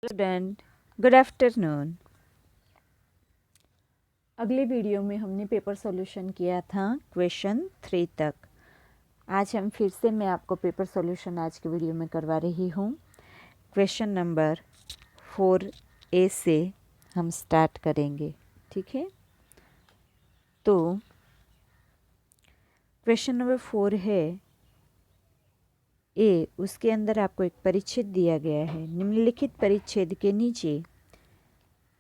Student, good afternoon. अगले video में हमने पेपर सॉल्यूशन किया था क्वेश्चन 3 तक। आज हम फिर से मैं आपको पेपर सॉल्यूशन आज के वीडियो में करवा रही हूँ। क्वेश्चन नंबर 4A से हम स्टार्ट करेंगे, ठीक है। तो क्वेश्चन नंबर 4 है ए, उसके अंदर आपको एक परिच्छेद दिया गया है। निम्नलिखित परिच्छेद के नीचे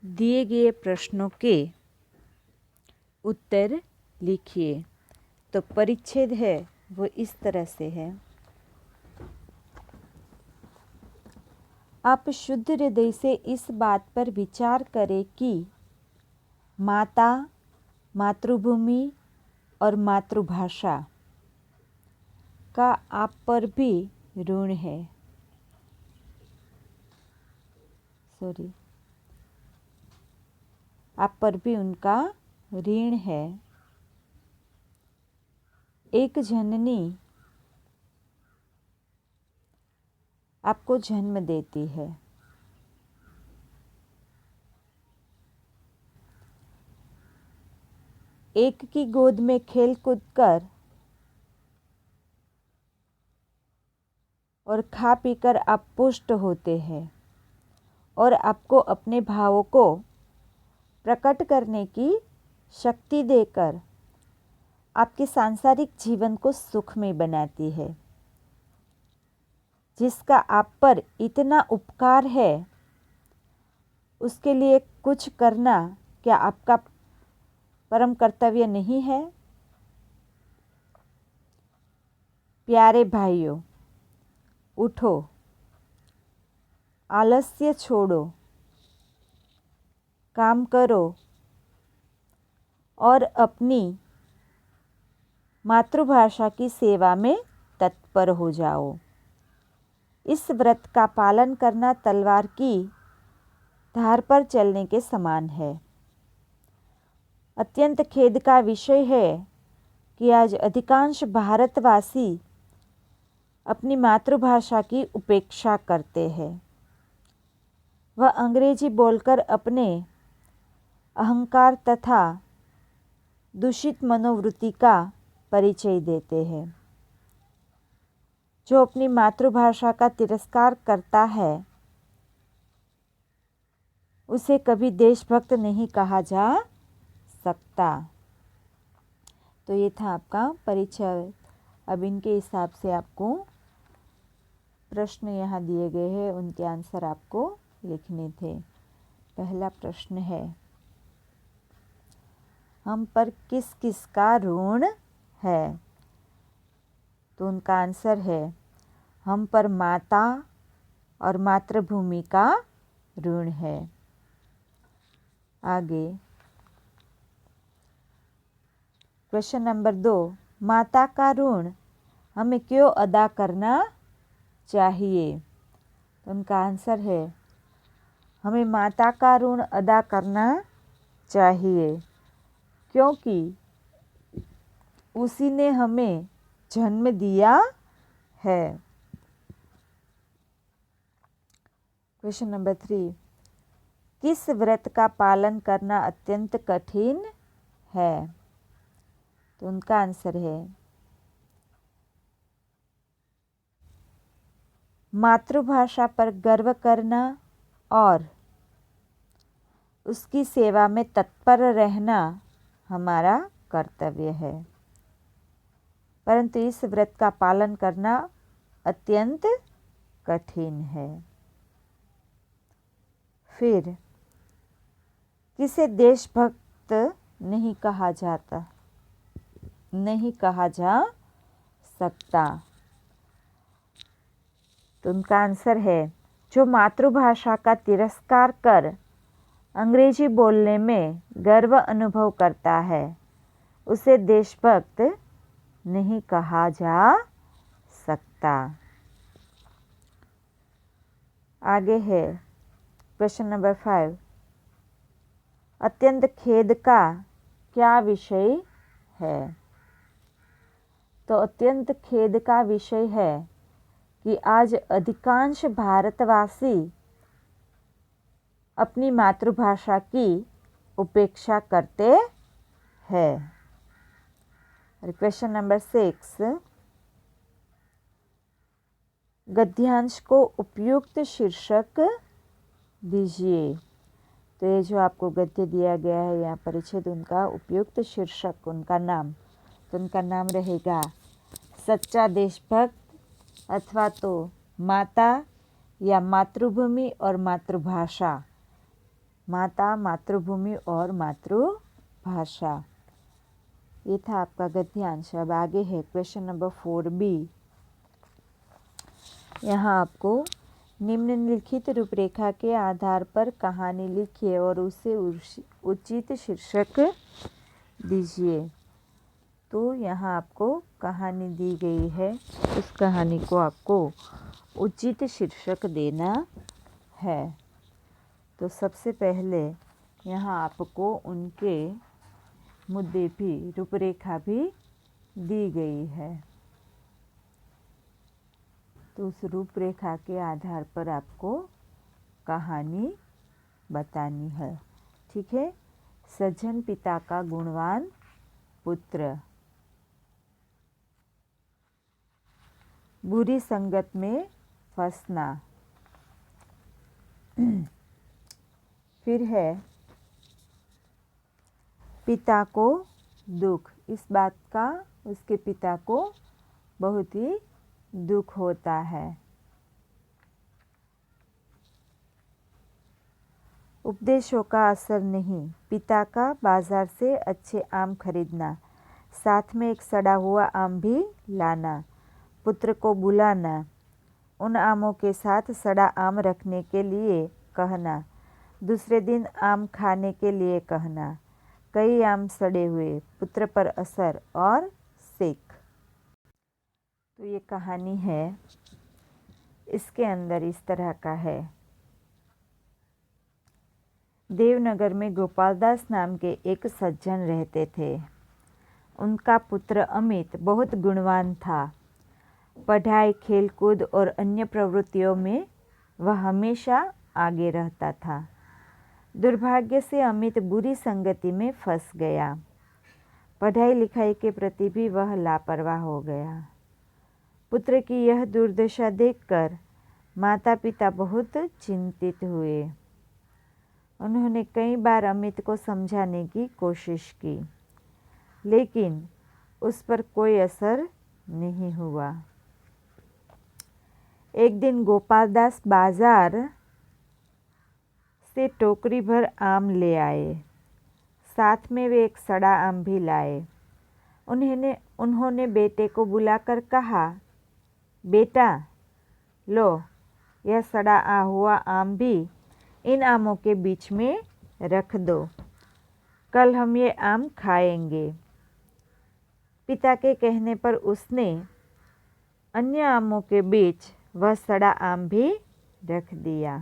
दिए गए प्रश्नों के उत्तर लिखिए। तो परिच्छेद है वो इस तरह से है। आप शुद्ध हृदय से इस बात पर विचार करें कि माता, मातृभूमि और मातृभाषा का आप पर भी ऋण है। आप पर भी उनका ऋण है। एक जननी आपको जन्म देती है। एक की गोद में खेल कूद कर और खा पीकर आप पुष्ट होते हैं और आपको अपने भावों को प्रकट करने की शक्ति देकर आपके सांसारिक जीवन को सुखमय बनाती है। जिसका आप पर इतना उपकार है, उसके लिए कुछ करना क्या आपका परम कर्तव्य नहीं है? प्यारे भाइयों, उठो, आलस्य छोड़ो, काम करो और अपनी मातृभाषा की सेवा में तत्पर हो जाओ। इस व्रत का पालन करना तलवार की धार पर चलने के समान है। अत्यंत खेद का विषय है कि आज अधिकांश भारतवासी अपनी मातृभाषा की उपेक्षा करते हैं। वह अंग्रेजी बोलकर अपने अहंकार तथा दूषित मनोवृत्ति का परिचय देते हैं। जो अपनी मातृभाषा का तिरस्कार करता है, उसे कभी देशभक्त नहीं कहा जा सकता। तो ये था आपका परिचय। अब इनके हिसाब से आपको प्रश्न यहाँ दिए गए हैं, उनके आंसर आपको लिखने थे। पहला प्रश्न है, हम पर किस किस का ऋण है? तो उनका आंसर है, हम पर माता और मातृभूमि का ऋण है। आगे क्वेश्चन नंबर 2, माता का ऋण हमें क्यों अदा करना चाहिए? तो उनका आंसर है, हमें माता का ऋण अदा करना चाहिए क्योंकि उसी ने हमें जन्म दिया है। क्वेश्चन नंबर 3, किस व्रत का पालन करना अत्यंत कठिन है? तो उनका आंसर है, मातृभाषा पर गर्व करना और उसकी सेवा में तत्पर रहना हमारा कर्तव्य है, परंतु इस व्रत का पालन करना अत्यंत कठिन है। फिर किसे देशभक्त नहीं कहा जा सकता? तो उनका आंसर है, जो मातृभाषा का तिरस्कार कर अंग्रेजी बोलने में गर्व अनुभव करता है, उसे देशभक्त नहीं कहा जा सकता। आगे है क्वेश्चन नंबर 5, अत्यंत खेद का क्या विषय है? तो अत्यंत खेद का विषय है कि आज अधिकांश भारतवासी अपनी मातृभाषा की उपेक्षा करते हैं। क्वेश्चन नंबर 6, गद्यांश को उपयुक्त शीर्षक दीजिए। तो ये जो आपको गद्य दिया गया है यहाँ परिच्छेद, उनका उपयुक्त शीर्षक, उनका नाम, तो उनका नाम रहेगा सच्चा देशभक्त, अथवा तो माता या मातृभूमि और मातृभाषा, माता, मातृभूमि और मातृभाषा। ये था आपका गद्यांश। अब आगे है क्वेश्चन नंबर 4B। यहाँ आपको निम्नलिखित रूपरेखा के आधार पर कहानी लिखिए और उसे उचित शीर्षक दीजिए। तो यहाँ आपको कहानी दी गई है, उस कहानी को आपको उचित शीर्षक देना है। तो सबसे पहले यहाँ आपको उनके मुद्दे भी, रूपरेखा भी दी गई है। तो उस रूपरेखा के आधार पर आपको कहानी बतानी है। ठीक है। सज्जन पिता का गुणवान पुत्र, बुरी संगत में फंसना, फिर है पिता को दुख, इस बात का उसके पिता को बहुत ही दुख होता है। उपदेशों का असर नहीं, पिता का बाजार से अच्छे आम खरीदना, साथ में एक सड़ा हुआ आम भी लाना, पुत्र को बुलाना, उन आमों के साथ सड़ा आम रखने के लिए कहना, दूसरे दिन आम खाने के लिए कहना, कई आम सड़े हुए, पुत्र पर असर और सीख। तो ये कहानी है, इसके अंदर इस तरह का है। देवनगर में गोपालदास नाम के एक सज्जन रहते थे। उनका पुत्र अमित बहुत गुणवान था। पढ़ाई, खेलकूद और अन्य प्रवृत्तियों में वह हमेशा आगे रहता था। दुर्भाग्य से अमित बुरी संगति में फंस गया। पढ़ाई लिखाई के प्रति भी वह लापरवाह हो गया। पुत्र की यह दुर्दशा देखकर माता पिता बहुत चिंतित हुए। उन्होंने कई बार अमित को समझाने की कोशिश की, लेकिन उस पर कोई असर नहीं हुआ। एक दिन गोपालदास बाजार से टोकरी भर आम ले आए। साथ में वे एक सड़ा आम भी लाए। उन्होंने बेटे को बुलाकर कहा, बेटा लो, यह सड़ा हुआ आम भी इन आमों के बीच में रख दो, कल हम ये आम खाएंगे। पिता के कहने पर उसने अन्य आमों के बीच वह सड़ा आम भी रख दिया।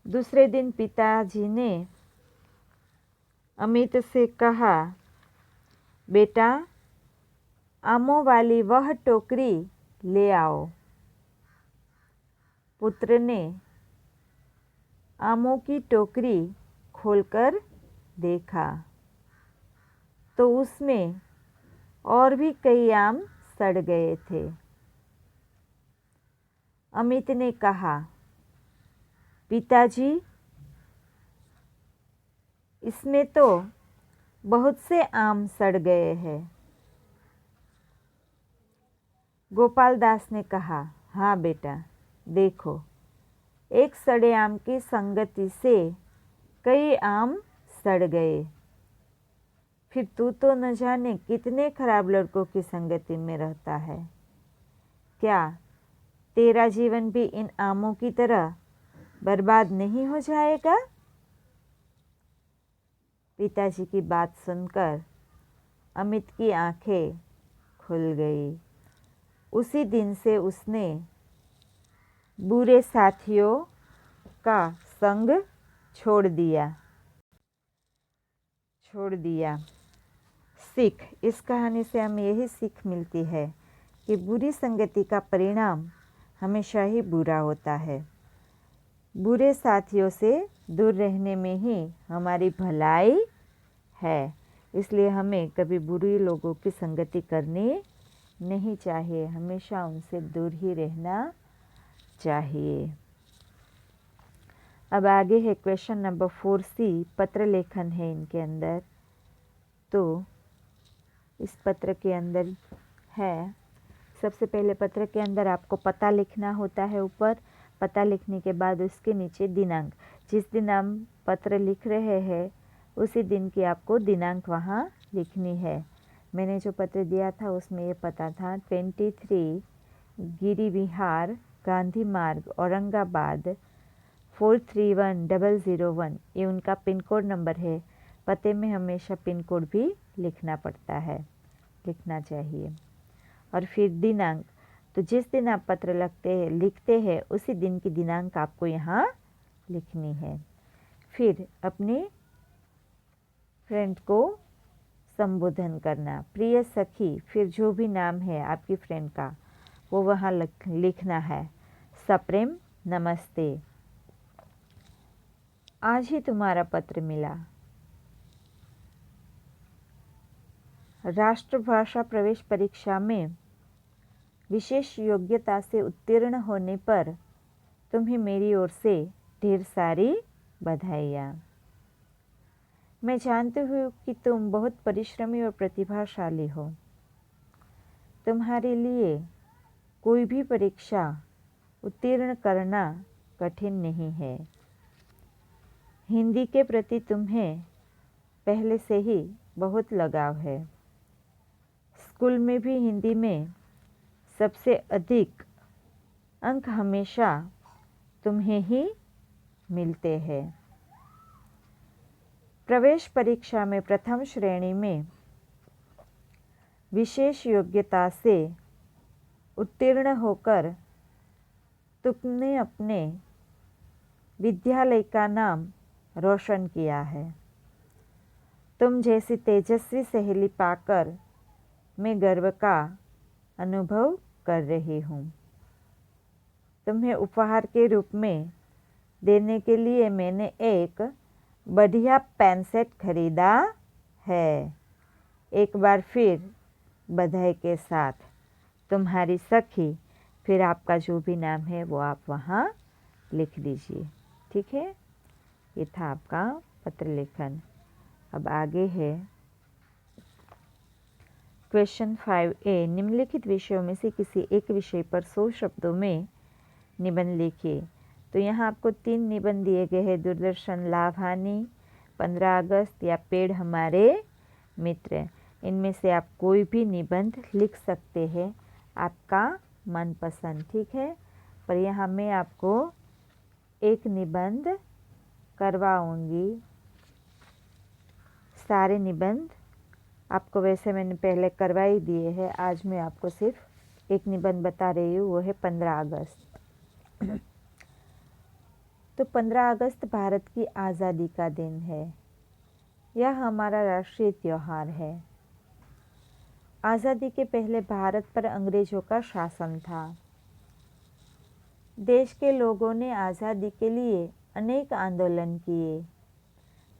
दूसरे दिन पिताजी ने अमित से कहा, बेटा आमों वाली वह टोकरी ले आओ। पुत्र ने आमों की टोकरी खोलकर देखा तो उसमें और भी कई आम सड़ गए थे। अमित ने कहा, पिताजी इसमें तो बहुत से आम सड़ गए हैं। गोपालदास ने कहा, हाँ बेटा, देखो, एक सड़े आम की संगति से कई आम सड़ गए। फिर तू तो न जाने कितने खराब लड़कों की संगति में रहता है। क्या तेरा जीवन भी इन आमों की तरह बर्बाद नहीं हो जाएगा? पिताजी की बात सुनकर अमित की आंखें खुल गई। उसी दिन से उसने बुरे साथियों का संग छोड़ दिया। सीख, इस कहानी से हमें यही सीख मिलती है कि बुरी संगति का परिणाम हमेशा ही बुरा होता है। बुरे साथियों से दूर रहने में ही हमारी भलाई है, इसलिए हमें कभी बुरे लोगों की संगति करनी नहीं चाहिए, हमेशा उनसे दूर ही रहना चाहिए। अब आगे है क्वेश्चन नंबर 4C, पत्र लेखन है इनके अंदर। तो इस पत्र के अंदर है, सबसे पहले पत्र के अंदर आपको पता लिखना होता है ऊपर, पता लिखने के बाद उसके नीचे दिनांक, जिस दिन हम पत्र लिख रहे हैं उसी दिन की आपको दिनांक वहाँ लिखनी है। मैंने जो पत्र दिया था उसमें ये पता था 23 गिरी विहार, गांधी मार्ग, औरंगाबाद 431001, ये उनका पिन कोड नंबर है। पते में हमेशा पिन कोड भी लिखना पड़ता है, लिखना चाहिए। और फिर दिनांक, तो जिस दिन आप पत्र लिखते हैं उसी दिन की दिनांक आपको यहाँ लिखनी है। फिर अपने फ्रेंड को संबोधन करना, प्रिय सखी, फिर जो भी नाम है आपकी फ्रेंड का वो वहाँ लिखना है। सप्रेम नमस्ते, आज ही तुम्हारा पत्र मिला। राष्ट्रभाषा प्रवेश परीक्षा में विशेष योग्यता से उत्तीर्ण होने पर तुम्हें मेरी ओर से ढेर सारी बधाइयाँ। मैं जानती हूँ कि तुम बहुत परिश्रमी और प्रतिभाशाली हो। तुम्हारे लिए कोई भी परीक्षा उत्तीर्ण करना कठिन नहीं है। हिंदी के प्रति तुम्हें पहले से ही बहुत लगाव है। स्कूल में भी हिंदी में सबसे अधिक अंक हमेशा तुम्हें ही मिलते हैं। प्रवेश परीक्षा में प्रथम श्रेणी में विशेष योग्यता से उत्तीर्ण होकर तुमने अपने विद्यालय का नाम रोशन किया है। तुम जैसी तेजस्वी सहेली पाकर मैं गर्व का अनुभव कर रही हूँ। तुम्हें उपहार के रूप में देने के लिए मैंने एक बढ़िया पेन सेट खरीदा है। एक बार फिर बधाई के साथ, तुम्हारी सखी। फिर आपका जो भी नाम है वो आप वहाँ लिख दीजिए, ठीक है। ये था आपका पत्र लेखन। अब आगे है क्वेश्चन 5A, निम्नलिखित विषयों में से किसी एक विषय पर 100 शब्दों में निबंध लिखिए। तो यहाँ आपको 3 निबंध दिए गए हैं, दूरदर्शन लाभ हानि, 15 अगस्त या पेड़ हमारे मित्र। इनमें से आप कोई भी निबंध लिख सकते हैं, आपका मनपसंद, ठीक है। पर यहाँ मैं आपको एक निबंध करवाऊंगी। सारे निबंध आपको वैसे मैंने पहले करवा ही दिए हैं, आज मैं आपको सिर्फ एक निबंध बता रही हूँ, वो है 15 अगस्त। तो 15 अगस्त भारत की आज़ादी का दिन है। यह हमारा राष्ट्रीय त्यौहार है। आज़ादी के पहले भारत पर अंग्रेजों का शासन था। देश के लोगों ने आज़ादी के लिए अनेक आंदोलन किए,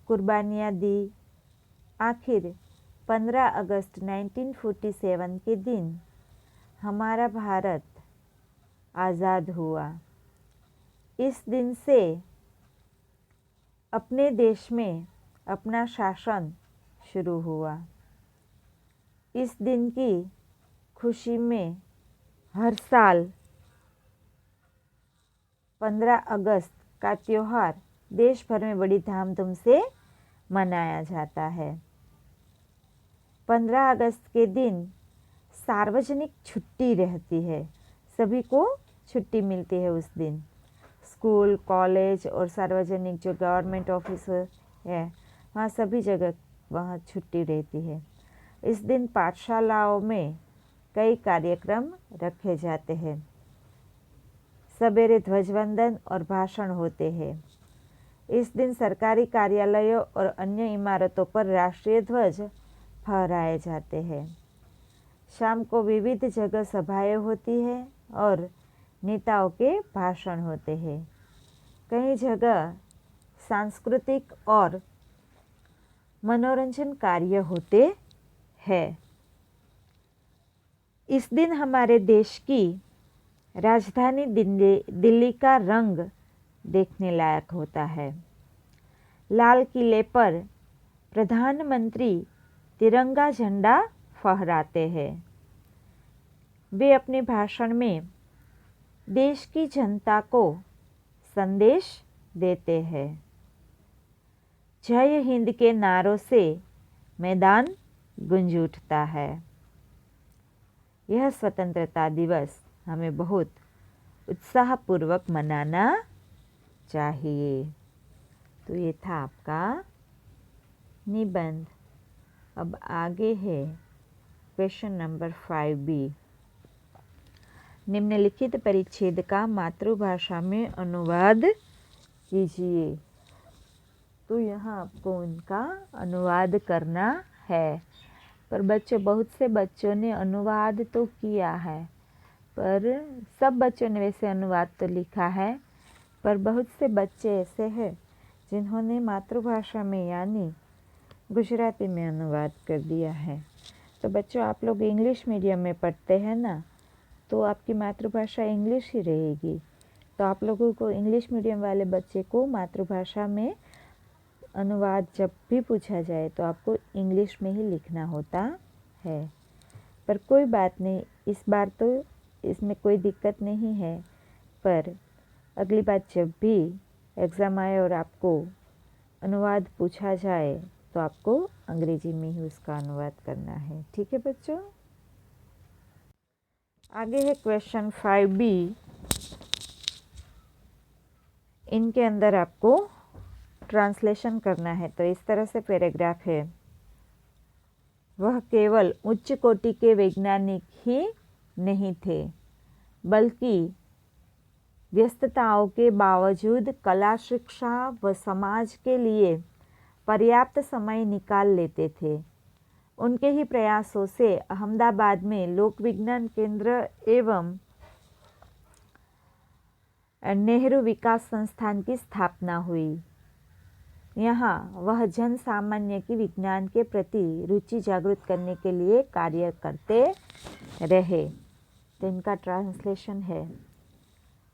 कुर्बानियाँ दी। आखिर 15 अगस्त 1947 के दिन हमारा भारत आज़ाद हुआ। इस दिन से अपने देश में अपना शासन शुरू हुआ। इस दिन की खुशी में हर साल 15 अगस्त का त्यौहार देश भर में बड़ी धामधूम से मनाया जाता है। 15 अगस्त के दिन सार्वजनिक छुट्टी रहती है, सभी को छुट्टी मिलती है उस दिन। स्कूल, कॉलेज और सार्वजनिक जो गवर्नमेंट ऑफिस है वहाँ सभी जगह वहाँ छुट्टी रहती है। इस दिन पाठशालाओं में कई कार्यक्रम रखे जाते हैं। सवेरे ध्वजवंदन और भाषण होते हैं। इस दिन सरकारी कार्यालयों और अन्य इमारतों पर राष्ट्रीय ध्वज फहराए जाते हैं। शाम को विविध जगह सभाएं होती हैं और नेताओं के भाषण होते हैं। कई जगह सांस्कृतिक और मनोरंजन कार्य होते हैं। इस दिन हमारे देश की राजधानी दिल्ली का रंग देखने लायक होता है। लाल किले पर प्रधानमंत्री तिरंगा झंडा फहराते हैं। वे अपने भाषण में देश की जनता को संदेश देते हैं। जय हिंद के नारों से मैदान गूंज उठता है। यह स्वतंत्रता दिवस हमें बहुत उत्साहपूर्वक मनाना चाहिए। तो ये था आपका निबंध। अब आगे है क्वेश्चन नंबर 5B। निम्नलिखित परिच्छेद का मातृभाषा में अनुवाद कीजिए। तो यहाँ आपको उनका अनुवाद करना है। पर बच्चों, बहुत से बच्चों ने अनुवाद तो किया है, पर सब बच्चों ने वैसे अनुवाद तो लिखा है, पर बहुत से बच्चे ऐसे हैं जिन्होंने मातृभाषा में यानी गुजराती में अनुवाद कर दिया है। तो बच्चों, आप लोग इंग्लिश मीडियम में पढ़ते हैं ना, तो आपकी मातृभाषा इंग्लिश ही रहेगी। तो आप लोगों को इंग्लिश मीडियम वाले बच्चे को मातृभाषा में अनुवाद जब भी पूछा जाए तो आपको इंग्लिश में ही लिखना होता है। पर कोई बात नहीं, इस बार तो इसमें कोई दिक्कत नहीं है। पर अगली बार जब भी एग्ज़ाम आए और आपको अनुवाद पूछा जाए तो आपको अंग्रेजी में ही उसका अनुवाद करना है। ठीक है बच्चों। आगे है क्वेश्चन 5B। इनके अंदर आपको ट्रांसलेशन करना है। तो इस तरह से पैराग्राफ है। वह केवल उच्च कोटि के वैज्ञानिक ही नहीं थे, बल्कि व्यस्तताओं के बावजूद कला, शिक्षा व समाज के लिए पर्याप्त समय निकाल लेते थे। उनके ही प्रयासों से अहमदाबाद में लोक विज्ञान केंद्र एवं नेहरू विकास संस्थान की स्थापना हुई। यहाँ वह जन सामान्य की विज्ञान के प्रति रुचि जागृत करने के लिए कार्य करते रहे। तो इनका ट्रांसलेशन है,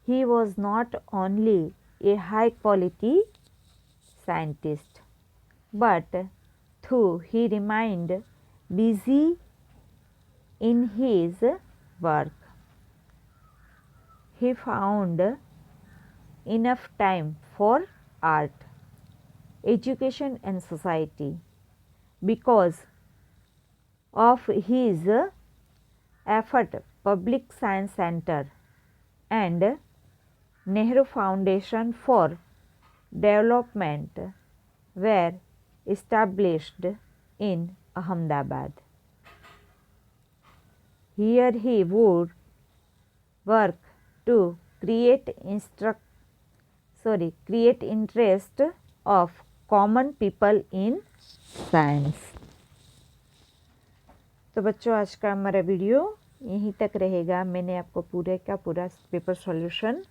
He was not only a high quality scientist, but though he remained busy in his work, he found enough time for art, education and society. Because of his effort, Public Science Center and Nehru Foundation for Development were established in Ahmedabad. Here he would work to create interest of common people in science. तो बच्चों, आज का हमारा video यहीं तक रहेगा। मैंने आपको पूरे का पूरा पेपर सॉल्यूशन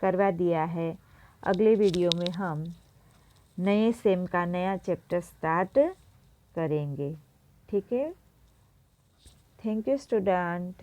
करवा दिया है। अगले वीडियो में हम नए सेम का नया चैप्टर स्टार्ट करेंगे। ठीक है। Thank you student.